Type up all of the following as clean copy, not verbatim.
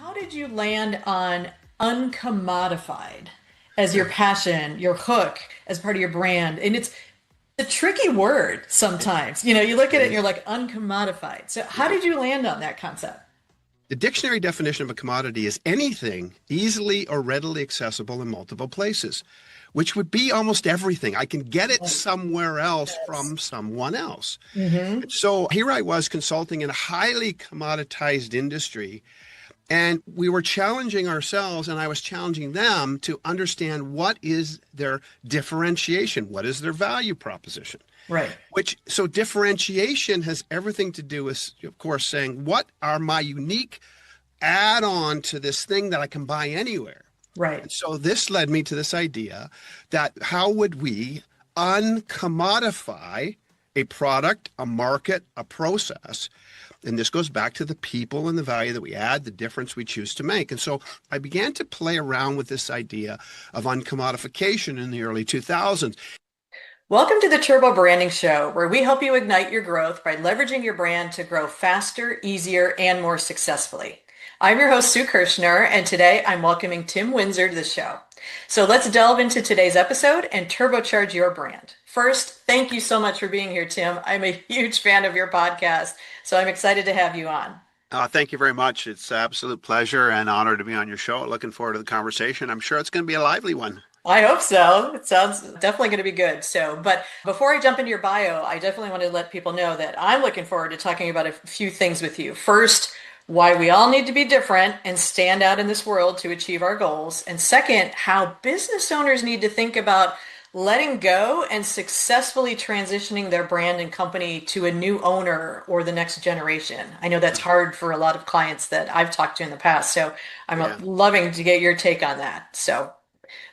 How did you land on uncommodified as your passion, your hook, as part of your brand? And it's a tricky word sometimes. You look It at it and you're is. like uncommodified. So how Yeah. did you land on that concept? The dictionary definition of a commodity is anything easily or readily accessible in multiple places, which would be almost everything. I can get it Right. somewhere else Yes. from someone else. Mm-hmm. And so here I was consulting in a highly commoditized industry, and we were challenging ourselves, and I was challenging them to understand what is their differentiation, what is their value proposition. Right. So differentiation has everything to do with, of course, saying, what are my unique add on to this thing that I can buy anywhere? Right. And so this led me to this idea that how would we uncommodify a product, a market, a process? And this goes back to the people and the value that we add, the difference we choose to make. And so I began to play around with this idea of uncommodification in the early 2000s. Welcome to the Turbo Branding Show, where we help you ignite your growth by leveraging your brand to grow faster, easier, and more successfully. I'm your host, Sue Kirshner, and today I'm welcoming Tim Windsor to the show. So let's delve into today's episode and turbocharge your brand. First, thank you so much for being here, Tim. I'm a huge fan of your podcast, so I'm excited to have you on. Thank you very much. It's an absolute pleasure and honor to be on your show. Looking forward to the conversation. I'm sure it's going to be a lively one. I hope so. It sounds definitely going to be good. But before I jump into your bio, I definitely want to let people know that I'm looking forward to talking about a few things with you. First, why we all need to be different and stand out in this world to achieve our goals. And second, how business owners need to think about letting go and successfully transitioning their brand and company to a new owner or the next generation. I know that's hard for a lot of clients that I've talked to in the past. So I'm Yeah. loving to get your take on that.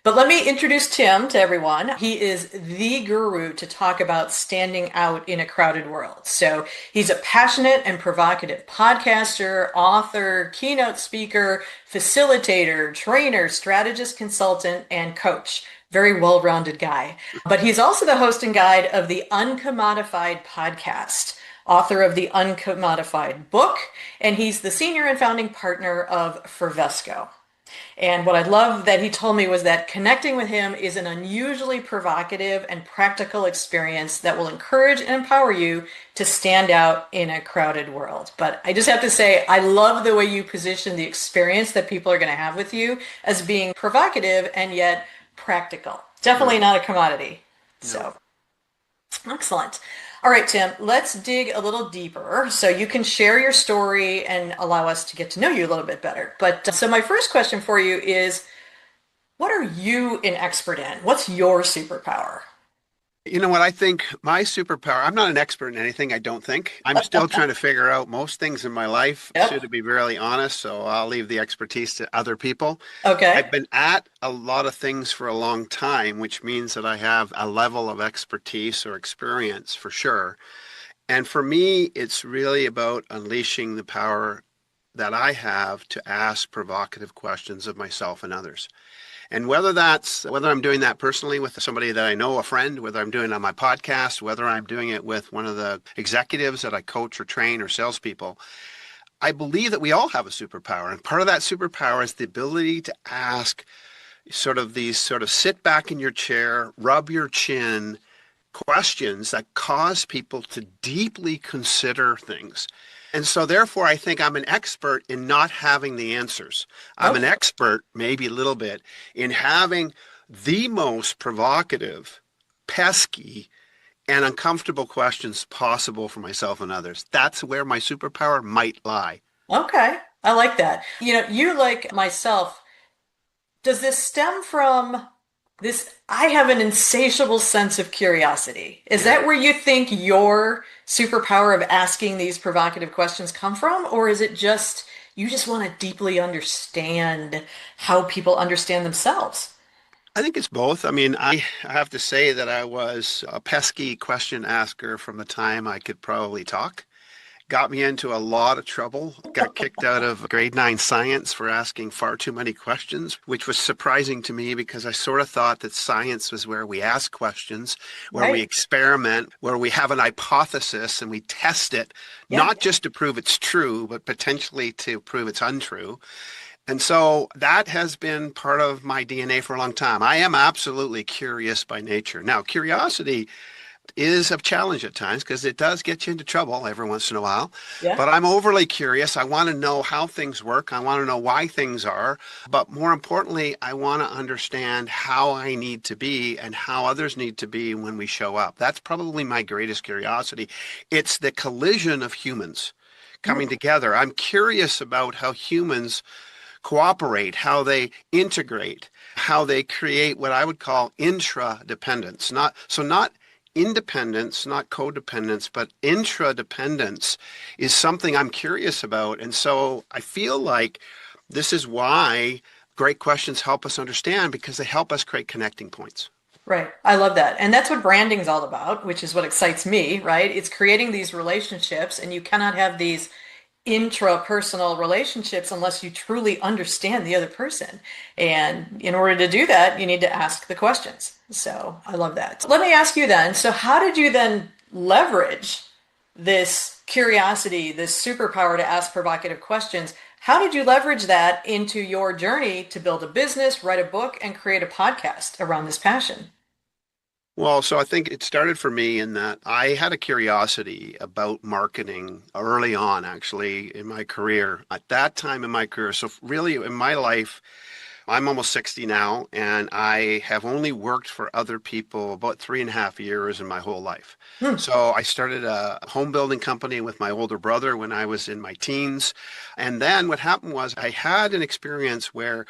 But let me introduce Tim to everyone. He is the guru to talk about standing out in a crowded world. So he's a passionate and provocative podcaster, author, keynote speaker, facilitator, trainer, strategist, consultant, and coach. Very well-rounded guy. But he's also the host and guide of the UNCOMMODiFiED Podcast, author of the UNCOMMODiFiED book, and he's the senior and founding partner of FERVESCO. And what I love that he told me was that connecting with him is an unusually provocative and practical experience that will encourage and empower you to stand out in a crowded world. But I just have to say, I love the way you position the experience that people are going to have with you as being provocative and yet practical. Definitely No, not a commodity. no. So excellent. All right, Tim, let's dig a little deeper so you can share your story and allow us to get to know you a little bit better. So my first question for you is, what are you an expert in? What's your superpower? You know what? I think my superpower, I'm not an expert in anything, I don't think. I'm still trying to figure out most things in my life, Yep. to be really honest. So I'll leave the expertise to other people. I've Okay. been at a lot of things for a long time, which means that I have a level of expertise or experience for sure. And for me, it's really about unleashing the power that I have to ask provocative questions of myself and others. And whether I'm doing that personally with somebody that I know, a friend, whether I'm doing it on my podcast, whether I'm doing it with one of the executives that I coach or train or salespeople, I believe that we all have a superpower. And part of that superpower is the ability to ask sort of sit back in your chair, rub your chin questions that cause people to deeply consider things. And so therefore, I think I'm an expert in not having the answers. I'm an Okay. expert, maybe a little bit, in having the most provocative, pesky, and uncomfortable questions possible for myself and others. That's where my superpower might lie. Okay. I like that. You like myself, does this stem from this? I have an insatiable sense of curiosity. Is Yeah. that where you think your superpower of asking these provocative questions come from? Or is it just you just want to deeply understand how people understand themselves? I think it's both. I mean, I have to say that I was a pesky question asker from the time I could probably talk. got me into a lot of trouble. Got kicked out of grade 9 science for asking far too many questions, which was surprising to me because I sort of thought that science was where we ask questions, where we Right. experiment, where we have an hypothesis and we test it, Yeah. not just to prove it's true, but potentially to prove it's untrue. And so that has been part of my DNA for a long time. I am absolutely curious by nature. Now, curiosity is a challenge at times because it does get you into trouble every once in a while. Yeah. But I'm overly curious. I want to know how things work. I want to know why things are. But more importantly, I want to understand how I need to be and how others need to be when we show up. That's probably my greatest curiosity. It's the collision of humans coming Mm. together. I'm curious about how humans cooperate, how they integrate, how they create what I would call intradependence. Not independence, not codependence, but intradependence is something I'm curious about. And so I feel like this is why great questions help us understand because they help us create connecting points. Right. I love that. And that's what branding's all about, which is what excites me, right? It's creating these relationships, and you cannot have these intrapersonal relationships unless you truly understand the other person. And in order to do that, you need to ask the questions. So I love that. Let me ask you then, so how did you then leverage this curiosity, this superpower to ask provocative questions? How did you leverage that into your journey to build a business, write a book, and create a podcast around this passion? Well, so I think it started for me in that I had a curiosity about marketing early on, actually, in my career. At that time in my career, so really in my life, I'm almost 60 now, and I have only worked for other people about 3.5 years in my whole life. Hmm. So I started a home building company with my older brother when I was in my teens. And then what happened was I had an experience where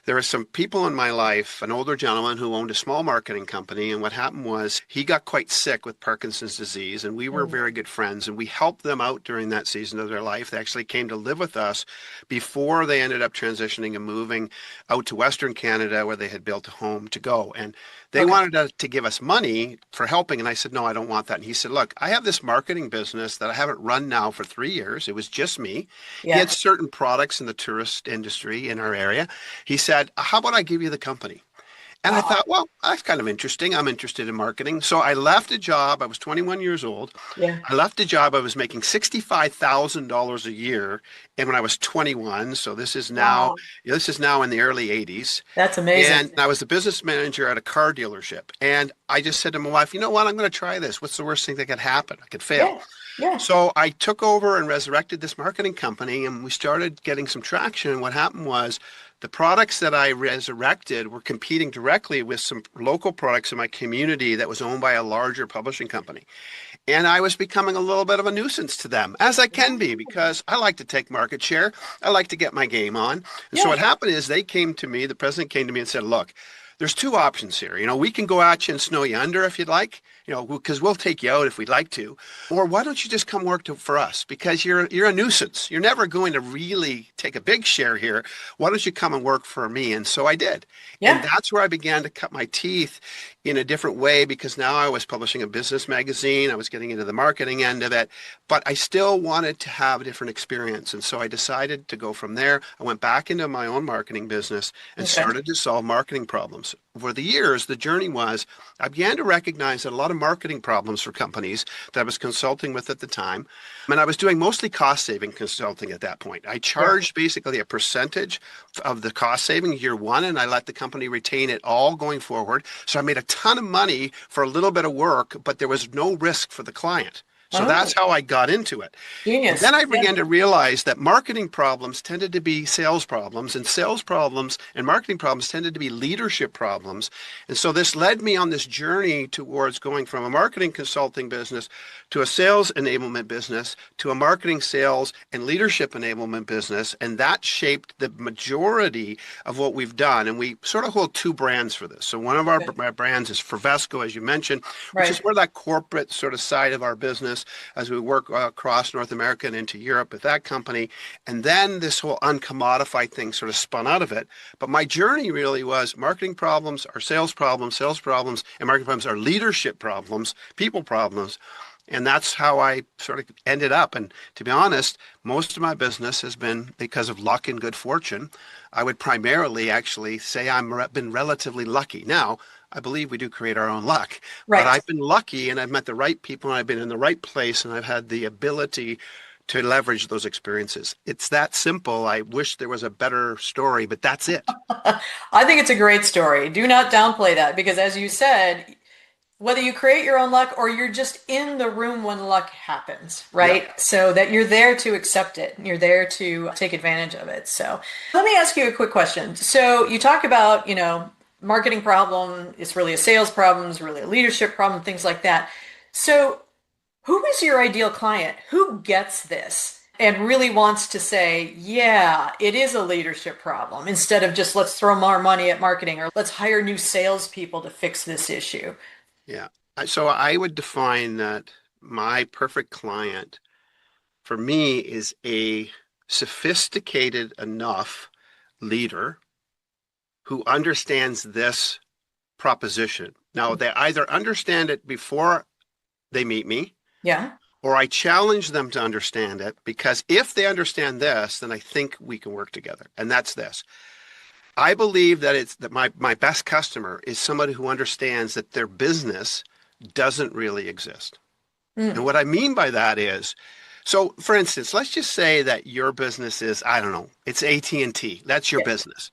there were some people in my life, an older gentleman who owned a small marketing company. And what happened was he got quite sick with Parkinson's disease, and we were Mm. very good friends. And we helped them out during that season of their life. They actually came to live with us before they ended up transitioning and moving out to Western Canada where they had built a home to go. And they Okay. wanted to give us money for helping. And I said, no, I don't want that. And he said, look, I have this marketing business that I haven't run now for 3 years. It was just me. He had Yeah. certain products in the tourist industry in our area. He said, how about I give you the company? And I Wow. thought, well, that's kind of interesting. I'm interested in marketing. So I left a job. I was 21 years old. Yeah. I left a job. I was making $65,000 a year. And when I was 21, so Wow. this is now in the early 80s. That's amazing. And I was the business manager at a car dealership. And I just said to my wife, you know what? I'm going to try this. What's the worst thing that could happen? I could fail. Yeah. Yeah. So I took over and resurrected this marketing company, and we started getting some traction. And what happened was the products that I resurrected were competing directly with some local products in my community that was owned by a larger publishing company. And I was becoming a little bit of a nuisance to them, as I can be, because I like to take market share. I like to get my game on. And so Yeah. what happened is they came to me, the president came to me and said, look, there's two options here. We can go at you and snow you under if you'd like, because we'll take you out if we'd like to. Or why don't you just come work for us? Because you're a nuisance. You're never going to really take a big share here. Why don't you come and work for me? And so I did. And Yeah. that's where I began to cut my teeth in a different way because now I was publishing a business magazine. I was getting into the marketing end of it, but I still wanted to have a different experience. And so I decided to go from there. I went back into my own marketing business and Okay. started to solve marketing problems. Over the years, the journey was I began to recognize that a lot of marketing problems for companies that I was consulting with at the time, and I was doing mostly cost saving consulting at that point. I Yeah. charged basically a percentage of the cost saving year one, and I let the company retain it all going forward. So I made a ton of money for a little bit of work, but there was no risk for the client. So Oh, that's how I got into it. And then genius. I Yeah. began to realize that marketing problems tended to be sales problems, and sales problems and marketing problems tended to be leadership problems. And so this led me on this journey towards going from a marketing consulting business to a sales enablement business to a marketing sales and leadership enablement business. And that shaped the majority of what we've done. And we sort of hold two brands for this. So one of our Okay. brands is FERVESCO, as you mentioned, which is Right. more that corporate sort of side of our business as we work across North America and into Europe with that company. And then this whole uncommodified thing sort of spun out of it. But my journey really was marketing problems are sales problems, and marketing problems are leadership problems, people problems. And that's how I sort of ended up. And to be honest, most of my business has been because of luck and good fortune. I would primarily actually say been relatively lucky. Now, I believe we do create our own luck, but Right. I've been lucky and I've met the right people and I've been in the right place and I've had the ability to leverage those experiences. It's that simple. I wish there was a better story, but that's it. I think it's a great story. Do not downplay that because, as you said, whether you create your own luck or you're just in the room when luck happens, Yep. right? So that you're there to accept it, you're there to take advantage of it. So let me ask you a quick question. So you talk about, marketing problem, it's really a sales problem, it's really a leadership problem, things like that. So who is your ideal client? Who gets this and really wants to say, yeah, it is a leadership problem instead of just let's throw more money at marketing or let's hire new salespeople to fix this issue? Yeah. So I would define that my perfect client for me is a sophisticated enough leader who understands this proposition. Now, they either understand it before they meet me, Yeah. or I challenge them to understand it because if they understand this, then I think we can work together. And that's this. I believe that my best customer is somebody who understands that their business doesn't really exist. And Mm. what I mean by that is, so for instance, let's just say that your business is, I don't know, it's AT&T. That's your Yeah. business.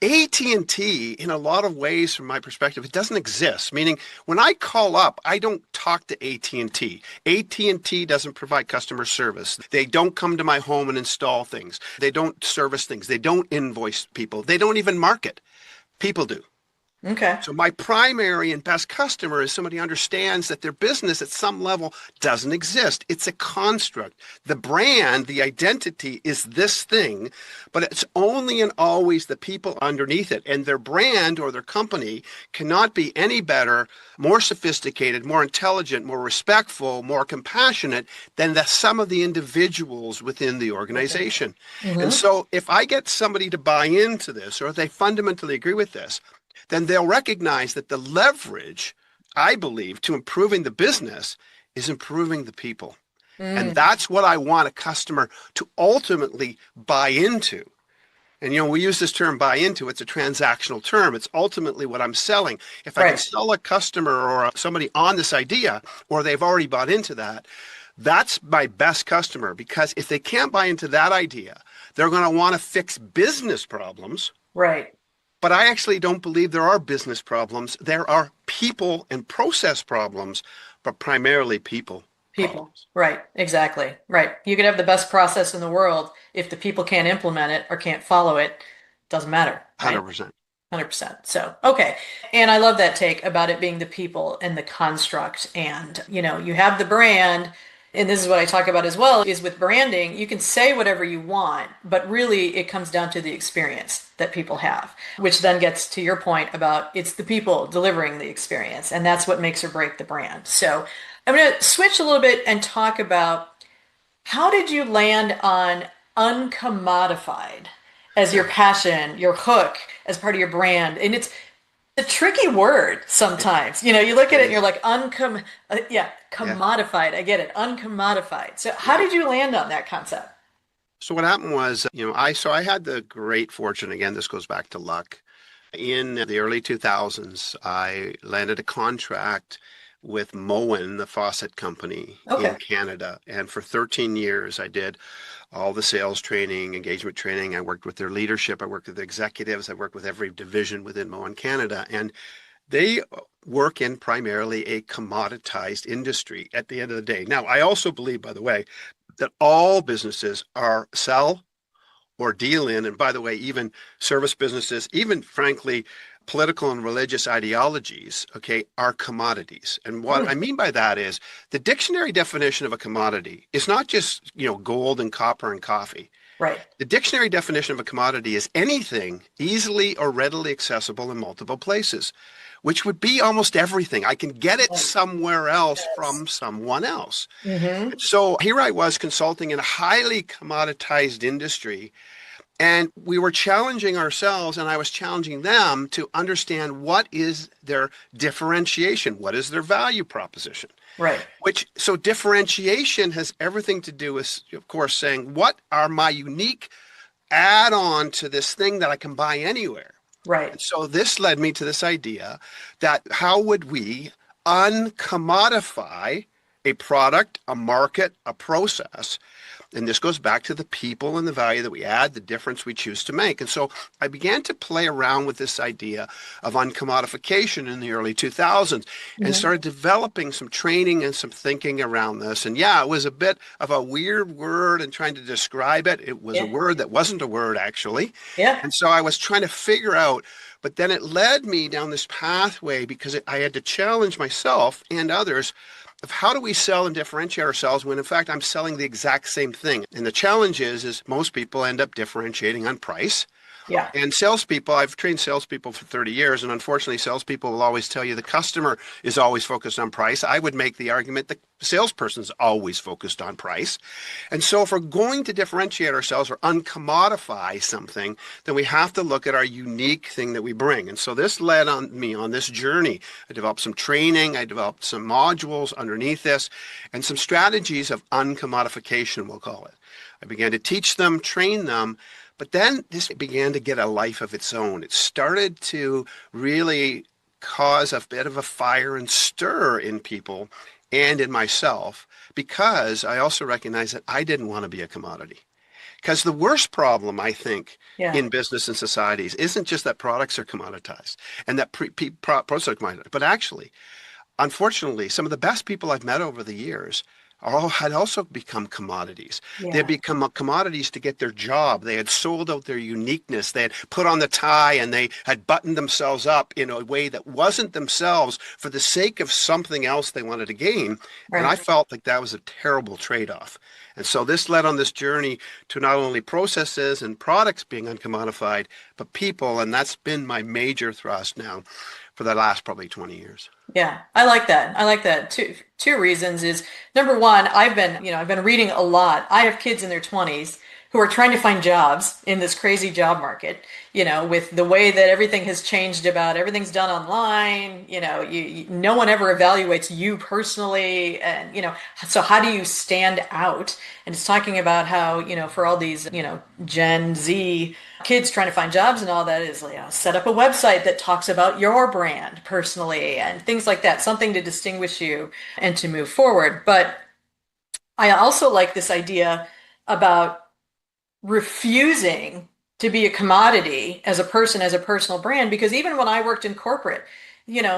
AT&T, in a lot of ways, from my perspective, it doesn't exist. Meaning, when I call up, I don't talk to AT&T. AT&T doesn't provide customer service. They don't come to my home and install things. They don't service things. They don't invoice people. They don't even market. People do. Okay. So my primary and best customer is somebody who understands that their business at some level doesn't exist. It's a construct. The brand, the identity is this thing, but it's only and always the people underneath it. And their brand or their company cannot be any better, more sophisticated, more intelligent, more respectful, more compassionate than the sum of the individuals within the organization. And Mm-hmm. so if I get somebody to buy into this, or if they fundamentally agree with this, then they'll recognize that the leverage, I believe, to improving the business is improving the people. And Mm. that's what I want a customer to ultimately buy into. And we use this term buy into, it's a transactional term. It's ultimately what I'm selling. If I can Right. sell a customer or somebody on this idea, or they've already bought into that, that's my best customer. Because if they can't buy into that idea, they're going to want to fix business problems, Right. but I actually don't believe there are business problems. There are people and process problems, but primarily people People. problems. Right. Exactly. Right. You could have the best process in the world if the people can't implement it or can't follow it, doesn't matter, right? 100%. 100%. So, okay. And I love that take about it being the people and the construct. And, you have the brand, and this is what I talk about as well, is with branding, you can say whatever you want, but really it comes down to the experience that people have, which then gets to your point about it's the people delivering the experience, and that's what makes or break the brand. So, I'm going to switch a little bit and talk about how did you land on uncommodified as your passion, your hook, as part of your brand? And it's a tricky word sometimes. You look at It it and you're is. like, yeah, Yeah. commodified. I get it, uncommodified. So how Yeah. did you land on that concept? So what happened was, I had the great fortune, again, this goes back to luck. In the early 2000s, I landed a contract with Moen, the faucet company in Okay. Canada. And for 13 years, I did all the sales training, engagement training. I worked with their leadership. I worked with the executives. I worked with every division within Moen Canada. And they work in primarily a commoditized industry at the end of the day. Now, I also believe, by the way, that all businesses are sell or deal in, and by the way, even service businesses, even frankly, political and religious ideologies, okay, are commodities. And what I Mm, mean by that is the dictionary definition of a commodity is not just, gold and copper and coffee. right. The dictionary definition of a commodity is anything easily or readily accessible in multiple places, which would be almost everything. I can get it Right. somewhere else Yes. from someone else. Mm-hmm. So here I was consulting in a highly commoditized industry, and we were challenging ourselves, and I was challenging them to understand what is their differentiation, what is their value proposition. Right. So differentiation has everything to do with, of course, saying, what are my unique add on to this thing that I can buy anywhere? Right. And so this led me to this idea that how would we uncommodify a product, a market, a process? And this goes back to the people and the value that we add, the difference we choose to make. And so I began to play around with this idea of uncommodification in the early 2000s and Hmm. started developing some training and some thinking around this. And yeah, it was a bit of a weird word and trying to describe it. It was a Yeah. word that wasn't a word, actually. Yeah. And so I was trying to figure out, but then it led me down this pathway because I had to challenge myself and others of how do we sell and differentiate ourselves when in fact I'm selling the exact same thing. And the challenge is most people end up differentiating on price. Yeah. And salespeople, I've trained salespeople for 30 years, and unfortunately, salespeople will always tell you the customer is always focused on price. I would make the argument the salesperson's always focused on price. And so if we're going to differentiate ourselves or uncommodify something, then we have to look at our unique thing that we bring. And so this led on me on this journey. I developed some training, I developed some modules underneath this, and some strategies of uncommodification, we'll call it. I began to teach them, train them, but then this began to get a life of its own. It started to really cause a bit of a fire and stir in people and in myself because I also recognized that I didn't want to be a commodity. Because the worst problem, I think, Yeah. in business and societies isn't just that products are commoditized and that products are commoditized, but actually, unfortunately, some of the best people I've met over the years had also become commodities. They had Yeah. become commodities to get their job. They had sold out their uniqueness. They had put on the tie and they had buttoned themselves up in a way that wasn't themselves for the sake of something else they wanted to gain. And I Right. felt like that was a terrible trade-off. And so this led on this journey to not only processes and products being uncommodified, but people. And that's been my major thrust now for the last probably 20 years. Yeah, I like that. I like that. Two reasons is number one, I've been reading a lot. I have kids in their 20s who are trying to find jobs in this crazy job market, with the way that everything has changed about everything's done online, no one ever evaluates you personally and so how do you stand out? And it's talking about how, for all these, Gen Z kids trying to find jobs and all that is, set up a website that talks about your brand personally and things like that, something to distinguish you and to move forward. But I also like this idea about refusing to be a commodity as a person, as a personal brand, because even when I worked in corporate,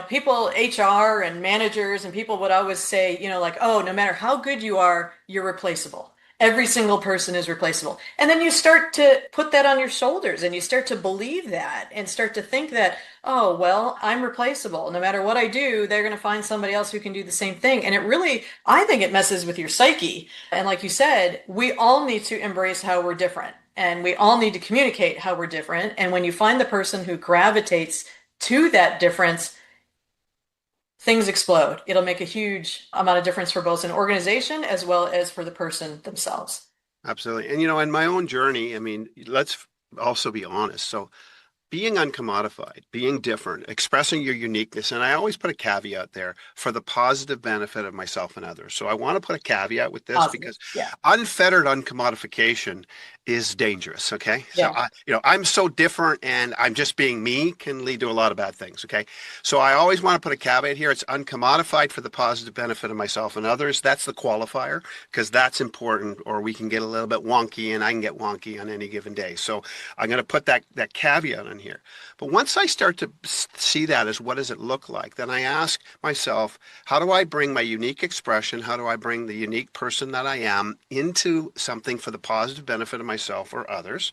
people, HR and managers and people would always say, like, oh, no matter how good you are, you're replaceable. Every single person is replaceable. And then you start to put that on your shoulders and you start to believe that and start to think that, oh, well, I'm replaceable. No matter what I do, they're going to find somebody else who can do the same thing. And it really, I think it messes with your psyche. And like you said, we all need to embrace how we're different and we all need to communicate how we're different. And when you find the person who gravitates to that difference, things explode. It'll make a huge amount of difference for both an organization as well as for the person themselves. Absolutely. And, in my own journey, I mean, let's also be honest. So being uncommodified, being different, expressing your uniqueness. And I always put a caveat there for the positive benefit of myself and others. So I want to put a caveat with this Positive. because Yeah. unfettered uncommodification is dangerous. Okay. So Yeah. I'm so different and I'm just being me can lead to a lot of bad things. Okay. So I always want to put a caveat here. It's uncommodified for the positive benefit of myself and others. That's the qualifier because that's important or we can get a little bit wonky and I can get wonky on any given day. So I'm going to put that caveat on here. But once I start to see that as what does it look like, then I ask myself, how do I bring my unique expression? How do I bring the unique person that I am into something for the positive benefit of myself or others?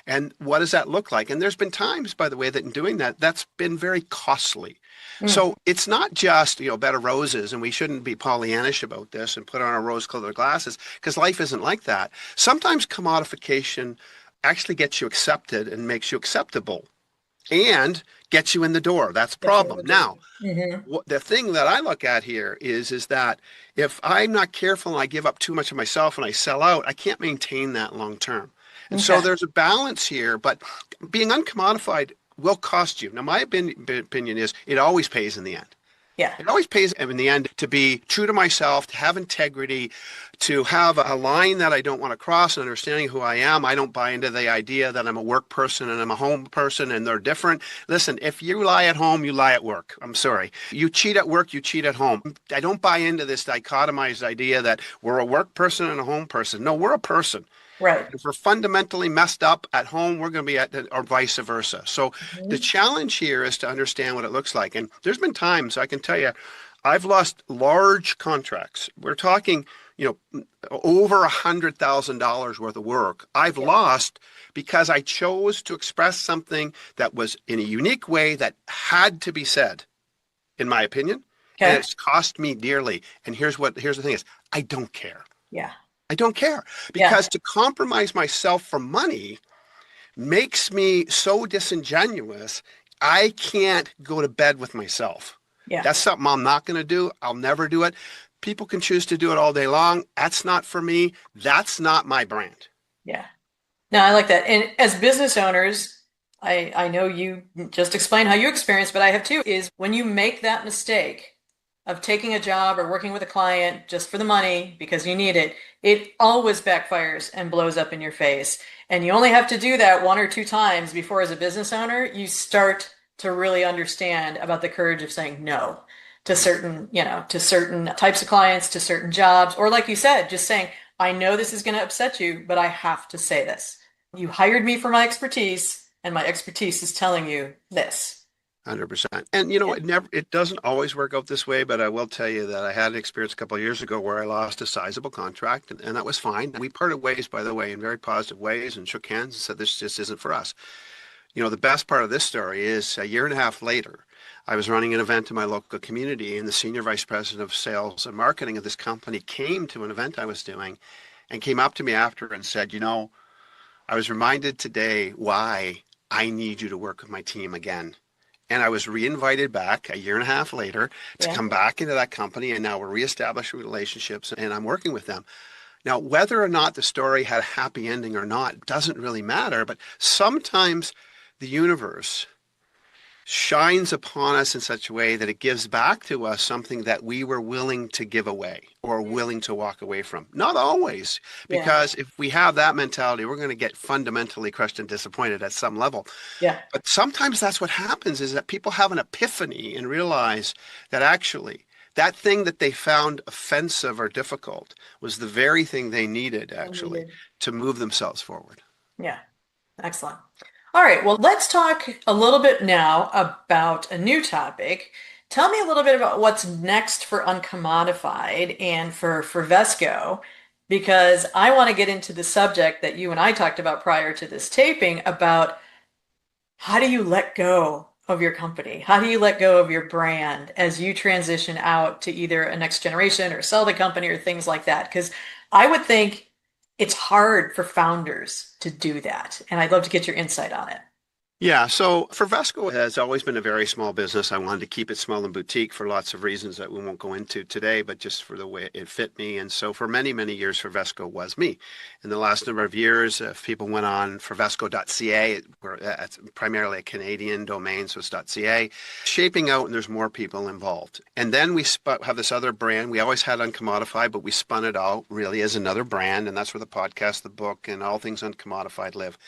And what does that look like? And there's been times, by the way, that in doing that, that's been very costly. Mm. So it's not just, bed of roses, and we shouldn't be Pollyannish about this and put on our rose-colored glasses because life isn't like that. Sometimes commodification actually gets you accepted and makes you acceptable and gets you in the door. That's the Get you in problem. the door. Now, Hmm. the thing that I look at here is that if I'm not careful and I give up too much of myself and I sell out, I can't maintain that long term. And so Okay. there's a balance here, but being uncommodified will cost you. Now, my opinion is it always pays in the end. Yeah. It always pays in the end to be true to myself, to have integrity, to have a line that I don't want to cross and understanding who I am. I don't buy into the idea that I'm a work person and I'm a home person and they're different. Listen, if you lie at home, you lie at work. I'm sorry. You cheat at work, you cheat at home. I don't buy into this dichotomized idea that we're a work person and a home person. No, we're a person. Right. If we're fundamentally messed up at home, we're going to be or vice versa. So the Mhm. challenge here is to understand what it looks like. And there's been times I can tell you, I've lost large contracts. We're talking, over $100,000 worth of work. I've Yeah. lost because I chose to express something that was in a unique way that had to be said, in my opinion, and Okay. it's cost me dearly. And here's the thing is, I don't care. Yeah. I don't care Yeah. because to compromise myself for money makes me so disingenuous. I can't go to bed with myself. Yeah. That's something I'm not going to do. I'll never do it. People can choose to do it all day long. That's not for me. That's not my brand. Yeah. No, I like that. And as business owners, I know you just explained how you experience, but I have too, is when you make that mistake of taking a job or working with a client just for the money because you need it, it always backfires and blows up in your face. And you only have to do that one or two times before, as a business owner, you start to really understand about the courage of saying no to certain, to certain types of clients, to certain jobs, or like you said, just saying, I know this is going to upset you, but I have to say this. You hired me for my expertise, and my expertise is telling you this. 100%. And Yeah. it doesn't always work out this way, but I will tell you that I had an experience a couple of years ago where I lost a sizable contract and that was fine. We parted ways, by the way, in very positive ways and shook hands and said, this just isn't for us. The best part of this story is a year and a half later, I was running an event in my local community and the senior vice president of sales and marketing of this company came to an event I was doing and came up to me after and said, I was reminded today why I need you to work with my team again. And I was reinvited back a year and a half later to Yeah. come back into that company. And now we're reestablishing relationships and I'm working with them. Now, whether or not the story had a happy ending or not doesn't really matter. But sometimes the universe shines upon us in such a way that it gives back to us something that we were willing to give away or willing to walk away from. Not always, Yeah. because if we have that mentality, we're going to get fundamentally crushed and disappointed at some level. Yeah. But sometimes that's what happens is that people have an epiphany and realize that actually that thing that they found offensive or difficult was the very thing they needed actually to move themselves forward. Yeah. Excellent. All right, well, let's talk a little bit now about a new topic. Tell me a little bit about what's next for Uncommodified and for FERVESCO, because I want to get into the subject that you and I talked about prior to this taping about how do you let go of your company? How do you let go of your brand as you transition out to either a next generation or sell the company or things like that? Because I would think it's hard for founders to do that. And I'd love to get your insight on it. Yeah, so FERVESCO has always been a very small business. I wanted to keep it small and boutique for lots of reasons that we won't go into today, but just for the way it fit me. And so for many, many years, FERVESCO was me. In the last number of years, if people went on fervesco.ca, it's primarily a Canadian domain, so it's .ca, shaping out and there's more people involved. And then we have this other brand. We always had Uncommodified, but we spun it out really as another brand. And that's where the podcast, the book, and all things Uncommodified live.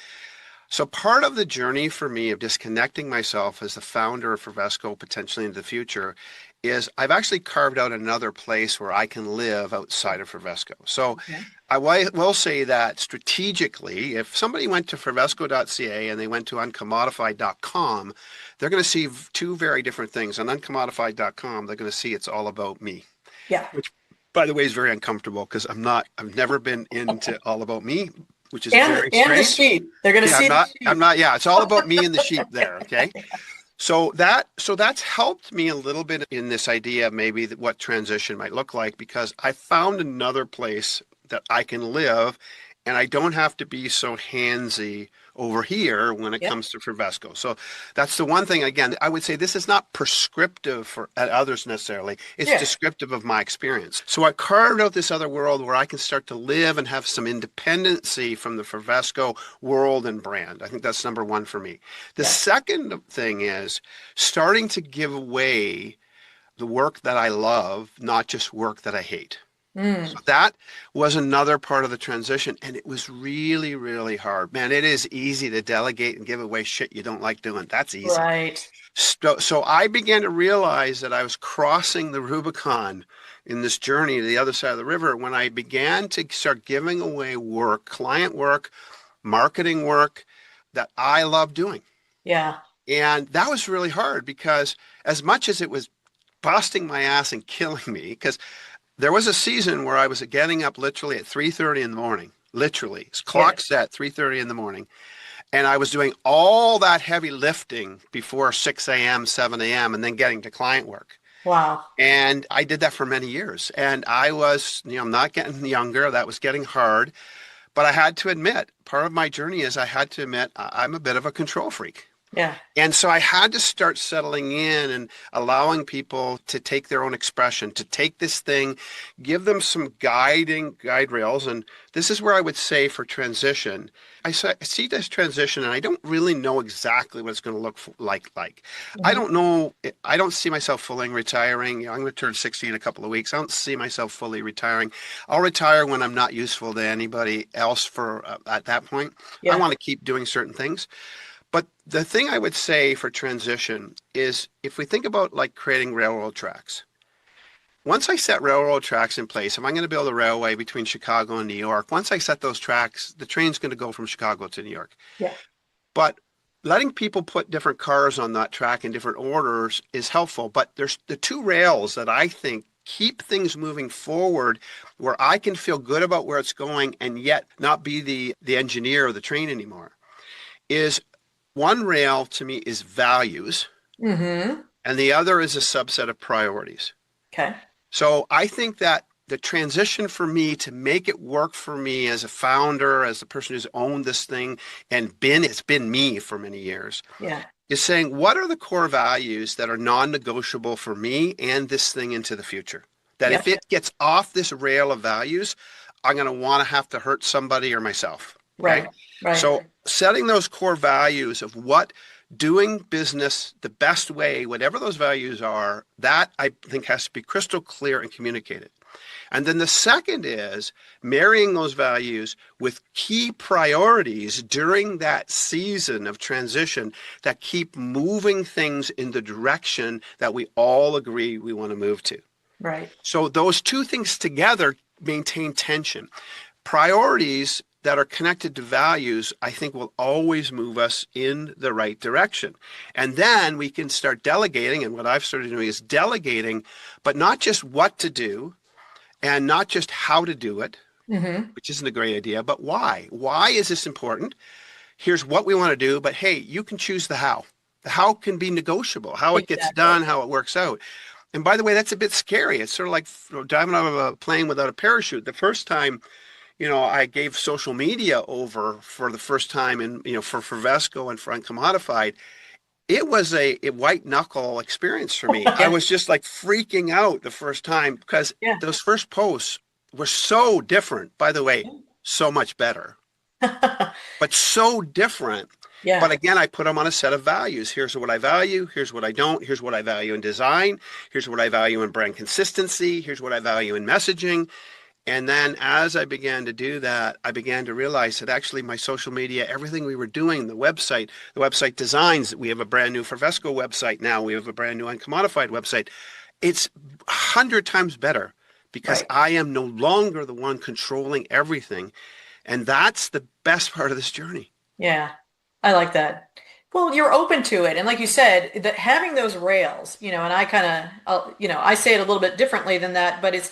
So part of the journey for me of disconnecting myself as the founder of FERVESCO potentially into the future is I've actually carved out another place where I can live outside of FERVESCO. So Okay. I will say that strategically, if somebody went to fervesco.ca and they went to uncommodified.com, they're going to see two very different things. On uncommodified.com, they're going to see it's all about me, Yeah. which by the way is very uncomfortable because I've never been into all about me, which is And very and the strange. sheep. They're going to Yeah, see the I'm sheep. not, yeah, it's all about me and the sheep there, okay? So that's helped me a little bit in this idea of maybe what transition might look like because I found another place that I can live and I don't have to be so handsy over here when it Yep. comes to FERVESCO. So that's the one thing, again, I would say this is not prescriptive for others necessarily. It's Yeah. descriptive of my experience. So I carved out this other world where I can start to live and have some independency from the FERVESCO world and brand. I think that's number one for me. The Yeah. second thing is starting to give away the work that I love, not just work that I hate. Mm, So that was another part of the transition. And it was really, really hard. Man, it is easy to delegate and give away shit you don't like doing. That's easy. right. So I began to realize that I was crossing the Rubicon in this journey to the other side of the river when I began to start giving away work, client work, marketing work that I love doing. Yeah. And that was really hard because as much as it was busting my ass and killing me, because there was a season where I was getting up literally at 3:30 in the morning, literally. It's Yeah. clock set 3:30 in the morning. And I was doing all that heavy lifting before 6 a.m., 7 a.m., and then getting to client work. Wow. And I did that for many years. And I was, I'm not getting younger. That was getting hard. But I had to admit, part of my journey is I had to admit I'm a bit of a control freak. Yeah. And so I had to start settling in and allowing people to take their own expression, to take this thing, give them some guide rails. And this is where I would say for transition, I see this transition and I don't really know exactly what it's going to look like. I Hmm. don't know. I don't see myself fully retiring. I'm going to turn 60 in a couple of weeks. I don't see myself fully retiring. I'll retire when I'm not useful to anybody else for at that point. I Yeah. want to keep doing certain things. But the thing I would say for transition is if we think about like creating railroad tracks, once I set railroad tracks in place, if I'm going to build a railway between Chicago and New York, once I set those tracks, the train's going to go from Chicago to New York. Yeah. But letting people put different cars on that track in different orders is helpful. But there's the two rails that I think keep things moving forward where I can feel good about where it's going and yet not be the engineer of the train anymore is one rail to me is values, Hmm. and the other is a subset of priorities. Okay. So I think that the transition for me to make it work for me as a founder, as the person who's owned this thing and it's been me for many years, Yeah. is saying what are the core values that are non-negotiable for me and this thing into the future? That if Yep. it gets off this rail of values, I'm going to want to have to hurt somebody or myself. Okay. Right. Right. So setting those core values of what doing business the best way, whatever those values are, that I think has to be crystal clear and communicated. And then the second is marrying those values with key priorities during that season of transition that keep moving things in the direction that we all agree we want to move to. Right. So those two things together maintain tension. Priorities that are connected to values, I think will always move us in the right direction. And then we can start delegating. And what I've started doing is delegating, but not just what to do and not just how to do it, Hmm. which isn't a great idea, but why. Why is this important? Here's what we want to do, but hey, you can choose the how. The how can be negotiable, how it gets Exactly. done, how it works out. And by the way, that's a bit scary. It's sort of like diving out of a plane without a parachute. The first time, I gave social media over for the first time and, for FERVESCO and for UNCOMMODiFiED, it was a white knuckle experience for me. I Yeah. was just like freaking out the first time because Yeah. those first posts were so different. By the way, so much better, but so different. Yeah. But again, I put them on a set of values. Here's what I value. Here's what I don't. Here's what I value in design. Here's what I value in brand consistency. Here's what I value in messaging. And then as I began to do that, I began to realize that actually my social media, everything we were doing, the website designs, we have a brand new FERVESCO website now, we have a brand new uncommodified website. It's 100 times better because Right. I am no longer the one controlling everything. And that's the best part of this journey. Yeah. I like that. Well, you're open to it. And like you said, that having those rails, and I kind of, I say it a little bit differently than that, but it's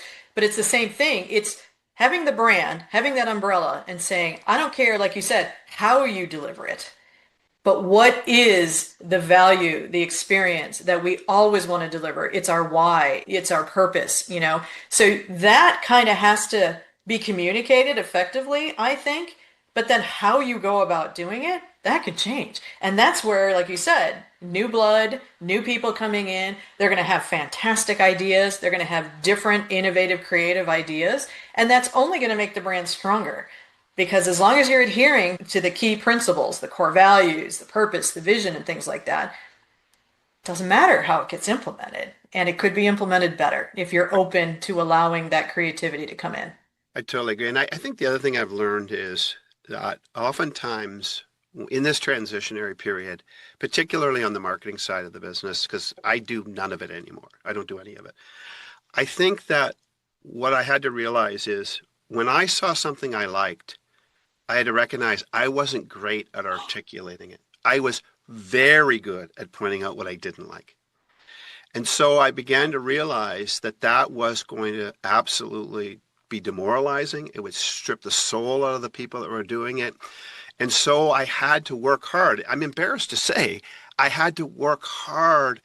the same thing. It's having the brand, having that umbrella and saying, I don't care, like you said, how you deliver it, but what is the value, the experience that we always want to deliver? It's our why, it's our purpose. So that kind of has to be communicated effectively, I think. But then how you go about doing it, that could change. And that's where, like you said, new blood, new people coming in, they're going to have fantastic ideas. They're going to have different, innovative, creative ideas. And that's only going to make the brand stronger. Because as long as you're adhering to the key principles, the core values, the purpose, the vision, and things like that, it doesn't matter how it gets implemented. and it could be implemented better if you're open to allowing that creativity to come in. I totally agree. And I think the other thing I've learned is that oftentimes in this transitionary period, particularly on the marketing side of the business, because I do none of it anymore. I don't do any of it. I think that what I had to realize is when I saw something I liked, I had to recognize I wasn't great at articulating it. I was very good at pointing out what I didn't like. And so I began to realize that that was going to absolutely be demoralizing. It would strip the soul out of the people that were doing it. And so I had to work hard. I'm embarrassed to say, I had to work hard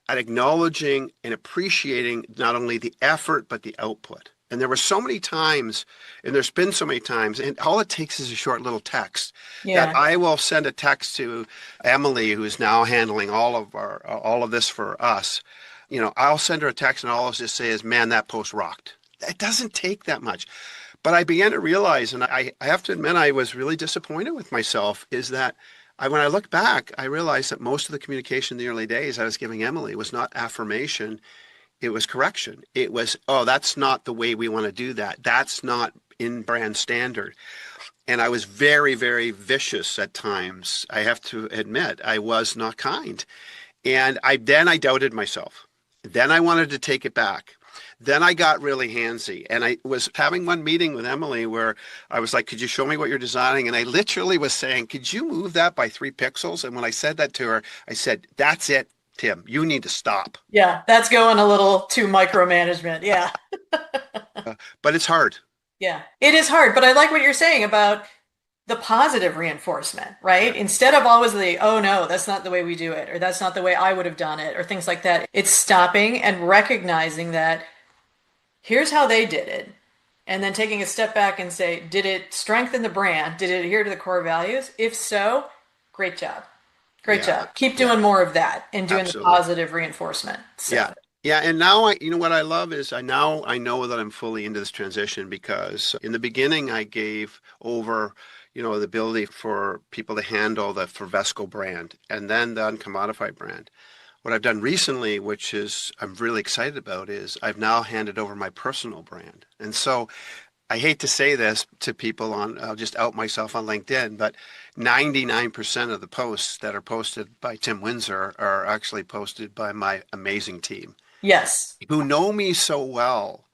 at acknowledging and appreciating not only the effort, but the output. And there were so many times, and there's been so many times, and all it takes is a short little text that Yeah. I will send a text to Emily, who's now handling all of this for us. You know, I'll send her a text and all I'll just say is, man, that post rocked. It doesn't take that much. But I began to realize, and I have to admit, I was really disappointed with myself, is that when I look back, I realized that most of the communication in the early days I was giving Emily was not affirmation. It was correction. It was, oh, that's not the way we want to do that. That's not in brand standard. And I was very, very vicious at times. I have to admit, I was not kind. And then I doubted myself. Then I wanted to take it back. Then I got really handsy. And I was having one meeting with Emily where I was like, could you show me what you're designing? And I literally was saying, could you move that by 3 pixels? And when I said that to her, I said, that's it, Tim, you need to stop. Yeah, that's going a little too micromanagement. Yeah. But it's hard. Yeah, it is hard, but I like what you're saying about the positive reinforcement, right? Yeah. Instead of always the, oh no, that's not the way we do it, or that's not the way I would have done it, or things like that. It's stopping and recognizing that here's how they did it. And then taking a step back and say, did it strengthen the brand? Did it adhere to the core values? If so, great job. Great Yeah. job. Keep Yeah. doing more of that and doing the Absolutely. positive reinforcement. So, Yeah. Yeah. And now you know what I love is I know that I'm fully into this transition because in the beginning I gave over, the ability for people to handle the FERVESCO brand and then the uncommodified brand. What I've done recently, which is I'm really excited about, is I've now handed over my personal brand. And so I hate to say this to people I'll just out myself on LinkedIn, but 99% of the posts that are posted by Tim Windsor are actually posted by my amazing team yes. who know me so well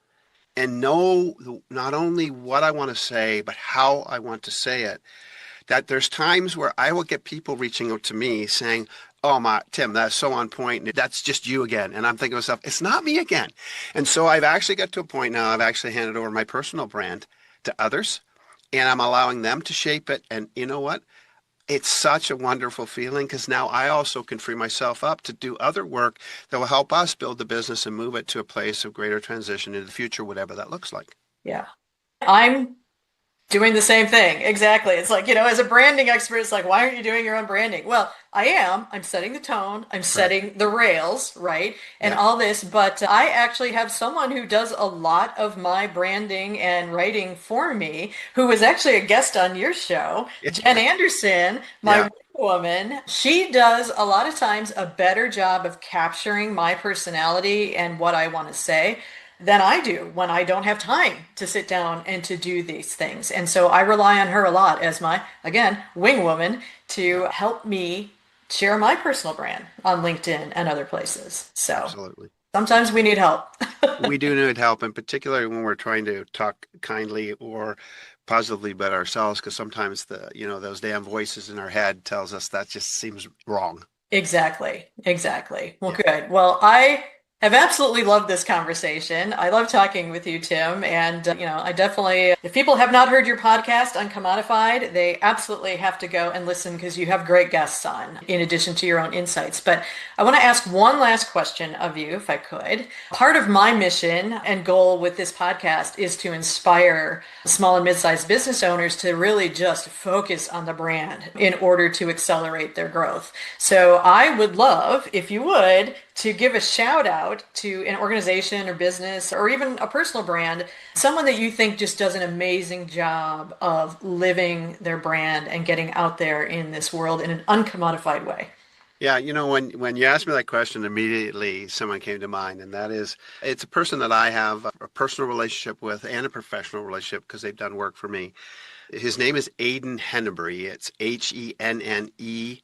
and know not only what I want to say, but how I want to say it, that there's times where I will get people reaching out to me saying, oh, Tim, that's so on point. That's just you again. And I'm thinking to myself, it's not me again. And so I've actually got to a point now, I've actually handed over my personal brand to others and I'm allowing them to shape it. And you know what? It's such a wonderful feeling because now I also can free myself up to do other work that will help us build the business and move it to a place of greater transition in the future, whatever that looks like. Yeah. I'm doing the same thing. Exactly. It's like, as a branding expert, it's like, why aren't you doing your own branding? Well, I am. I'm setting the tone. I'm Right. setting the rails, right? And Yeah. all this. But I actually have someone who does a lot of my branding and writing for me, who was actually a guest on your show, Jen Anderson, Yeah. my woman. She does a lot of times a better job of capturing my personality and what I want to say than I do when I don't have time to sit down and to do these things. And so I rely on her a lot as my, again, wing woman to help me share my personal brand on LinkedIn and other places. So Absolutely. sometimes we need help. We do need help, and particularly when we're trying to talk kindly or positively about ourselves, because sometimes those damn voices in our head tells us that just seems wrong. Exactly. Exactly. Well, Yeah. good. Well, I have absolutely loved this conversation. I love talking with you, Tim. And, I definitely, if people have not heard your podcast, Uncommodified, they absolutely have to go and listen because you have great guests on, in addition to your own insights. But I want to ask one last question of you, if I could. Part of my mission and goal with this podcast is to inspire small and mid-sized business owners to really just focus on the brand in order to accelerate their growth. So I would love, if you would, to give a shout out to an organization or business or even a personal brand, someone that you think just does an amazing job of living their brand and getting out there in this world in an uncommodified way. Yeah, when you asked me that question, immediately someone came to mind, and that is, it's a person that I have a personal relationship with and a professional relationship because they've done work for me. His name is Aidan Hennebury. It's Hennebry,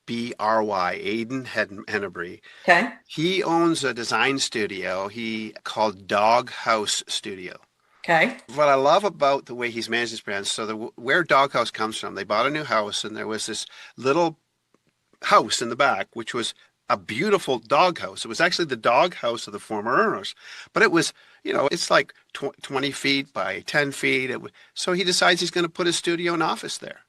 Aidan Hennebury. Okay. He owns a design studio he called Doghouse Studio. Okay. What I love about the way he's managed his brand, so where Doghouse comes from, they bought a new house and there was this little house in the back, which was a beautiful dog house. It was actually the dog house of the former owners, but it was, it's like 20 feet by 10 feet. So he decides he's going to put his studio and office there.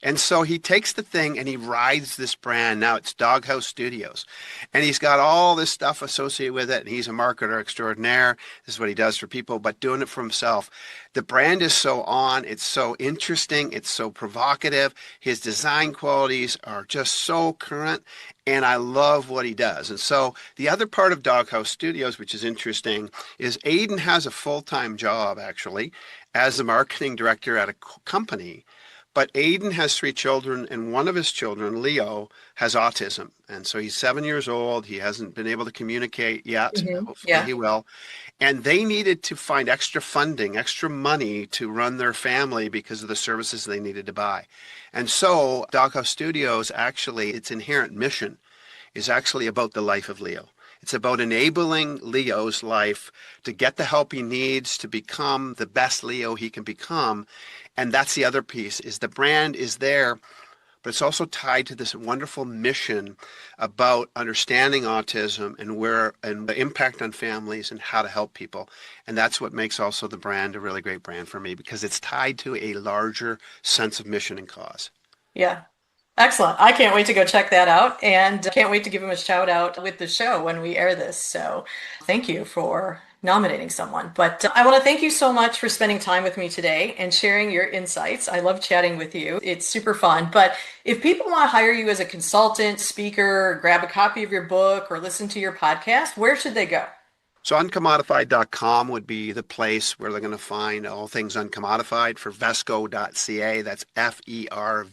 And so he takes the thing and he rides this brand. Now it's Doghouse Studios. And he's got all this stuff associated with it. And he's a marketer extraordinaire. This is what he does for people, but doing it for himself. The brand is so on. It's so interesting. It's so provocative. His design qualities are just so current. And I love what he does. And so the other part of Doghouse Studios, which is interesting, is Aidan has a full-time job, actually, as the marketing director at a company. But Aidan has 3 children, and one of his children, Leo, has autism. And so he's 7 years old. He hasn't been able to communicate yet. Hopefully Yeah. he will. And they needed to find extra funding, extra money to run their family because of the services they needed to buy. And so Doghouse Studios, actually, its inherent mission is actually about the life of Leo. It's about enabling Leo's life to get the help he needs to become the best Leo he can become. And that's the other piece, is the brand is there, but it's also tied to this wonderful mission about understanding autism and the impact on families and how to help people. And that's what makes also the brand a really great brand for me, because it's tied to a larger sense of mission and cause. Yeah. Excellent. I can't wait to go check that out and can't wait to give him a shout out with the show when we air this. So thank you for nominating someone. But I want to thank you so much for spending time with me today and sharing your insights. I love chatting with you. It's super fun. But if people want to hire you as a consultant, speaker, grab a copy of your book or listen to your podcast, where should they go? So uncommodified.com would be the place where they're going to find all things uncommodified. FERVESCO.ca, that's FERVESCO.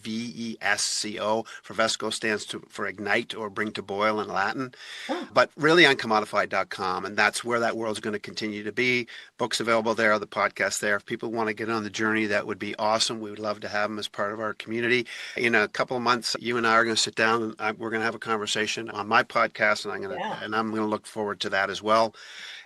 FERVESCO stands for ignite or bring to boil in Latin. Oh, But really uncommodified.com, and that's where that world's going to continue to be. Books available there, the podcast there. If people want to get on the journey, that would be awesome. We would love to have them as part of our community. In a couple of months, you and I are going to sit down and we're going to have a conversation on my podcast, and I'm going to look forward to that as well.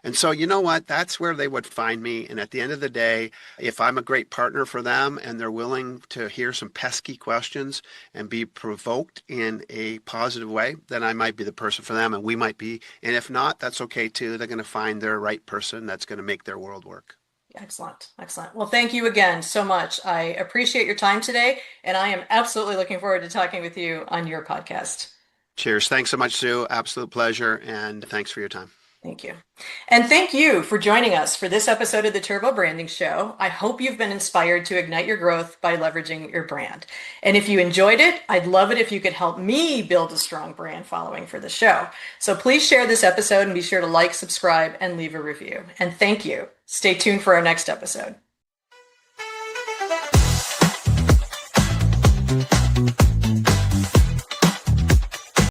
And so, you know what? That's where they would find me. And at the end of the day, if I'm a great partner for them and they're willing to hear some pesky questions and be provoked in a positive way, then I might be the person for them and we might be. And if not, that's okay too. They're going to find their right person that's going to make their world work. excellent. Excellent. Well, thank you again so much. I appreciate your time today, and I am absolutely looking forward to talking with you on your podcast. Cheers. Thanks so much, Sue. Absolute pleasure. And thanks for your time. Thank you. And thank you for joining us for this episode of the Turbo Branding Show. I hope you've been inspired to ignite your growth by leveraging your brand. And if you enjoyed it, I'd love it if you could help me build a strong brand following for the show. So please share this episode and be sure to like, subscribe, and leave a review. And thank you. Stay tuned for our next episode.